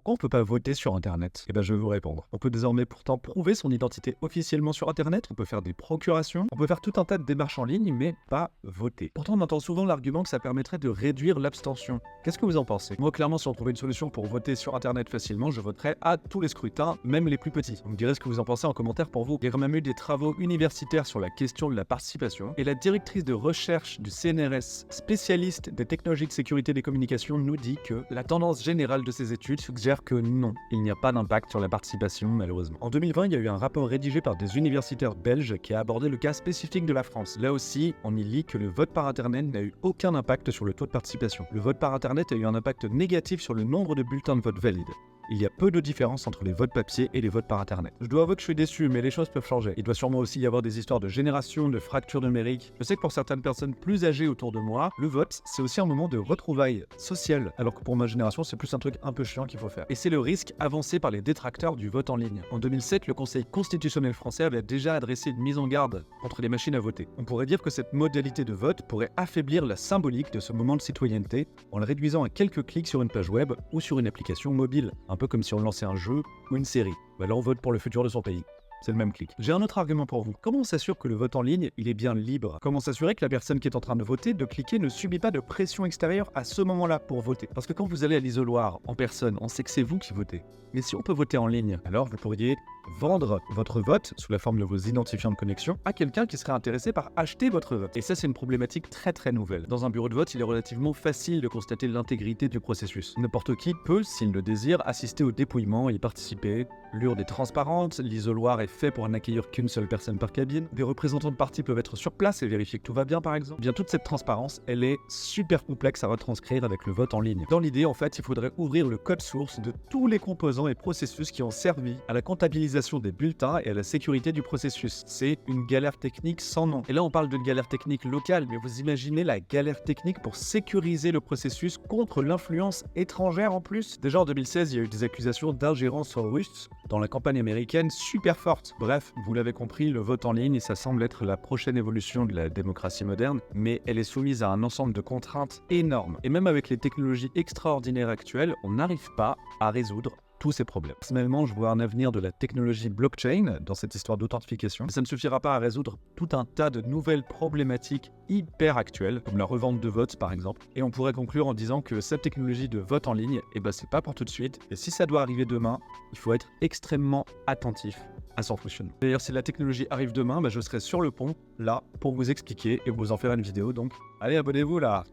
Pourquoi on ne peut pas voter sur Internet? Eh bien, je vais vous répondre. On peut désormais pourtant prouver son identité officiellement sur Internet, on peut faire des procurations, on peut faire tout un tas de démarches en ligne, mais pas voter. Pourtant, on entend souvent l'argument que ça permettrait de réduire l'abstention. Qu'est-ce que vous en pensez? Moi, clairement, si on trouvait une solution pour voter sur Internet facilement, je voterais à tous les scrutins, même les plus petits. Vous me direz ce que vous en pensez en commentaire pour vous. Il y a même eu des travaux universitaires sur la question de la participation, et la directrice de recherche du CNRS, spécialiste des technologies de sécurité des communications, nous dit que la tendance générale de ces études suggère que non, il n'y a pas d'impact sur la participation malheureusement. En 2020, il y a eu un rapport rédigé par des universitaires belges qui a abordé le cas spécifique de la France. Là aussi, on y lit que le vote par Internet n'a eu aucun impact sur le taux de participation. Le vote par Internet a eu un impact négatif sur le nombre de bulletins de vote valides. Il y a peu de différence entre les votes papier et les votes par Internet. Je dois avouer que je suis déçu, mais les choses peuvent changer. Il doit sûrement aussi y avoir des histoires de génération, de fracture numérique. Je sais que pour certaines personnes plus âgées autour de moi, le vote, c'est aussi un moment de retrouvailles sociales, alors que pour ma génération, c'est plus un truc un peu chiant qu'il faut faire. Et c'est le risque avancé par les détracteurs du vote en ligne. En 2007, le Conseil constitutionnel français avait déjà adressé une mise en garde contre les machines à voter. On pourrait dire que cette modalité de vote pourrait affaiblir la symbolique de ce moment de citoyenneté en le réduisant à quelques clics sur une page web ou sur une application mobile. Un peu comme si on lançait un jeu ou une série. Là, on vote pour le futur de son pays. C'est le même clic. J'ai un autre argument pour vous. Comment on s'assure que le vote en ligne, il est bien libre? Comment s'assurer que la personne qui est en train de voter, de cliquer, ne subit pas de pression extérieure à ce moment-là pour voter? Parce que quand vous allez à l'isoloir, en personne, on sait que c'est vous qui votez. Mais si on peut voter en ligne, alors vous pourriez vendre votre vote sous la forme de vos identifiants de connexion à quelqu'un qui serait intéressé par acheter votre vote. Et ça, c'est une problématique très nouvelle. Dans un bureau de vote, il est relativement facile de constater l'intégrité du processus. N'importe qui peut, s'il le désire, assister au dépouillement et y participer. L'urne est transparente, l'isoloir est fait pour n'accueillir qu'une seule personne par cabine. Des représentants de partis peuvent être sur place et vérifier que tout va bien, par exemple. Bien, toute cette transparence, elle est super complexe à retranscrire avec le vote en ligne. Dans l'idée, en fait, il faudrait ouvrir le code source de tous les composants et processus qui ont servi à la comptabilisation des bulletins et à la sécurité du processus. C'est une galère technique sans nom. Et là, on parle d'une galère technique locale, mais vous imaginez la galère technique pour sécuriser le processus contre l'influence étrangère en plus? Déjà en 2016, il y a eu des accusations d'ingérence russe dans la campagne américaine super forte. Bref, vous l'avez compris, le vote en ligne, ça semble être la prochaine évolution de la démocratie moderne, mais elle est soumise à un ensemble de contraintes énormes. Et même avec les technologies extraordinaires actuelles, on n'arrive pas à résoudre tous ces problèmes. Personnellement, je vois un avenir de la technologie blockchain dans cette histoire d'authentification. Ça ne suffira pas à résoudre tout un tas de nouvelles problématiques hyper actuelles, comme la revente de votes par exemple. Et on pourrait conclure en disant que cette technologie de vote en ligne, c'est pas pour tout de suite. Et si ça doit arriver demain, il faut être extrêmement attentif à son fonctionnement. D'ailleurs, si la technologie arrive demain, je serai sur le pont, là, pour vous expliquer et vous en faire une vidéo. Donc, allez, abonnez-vous là!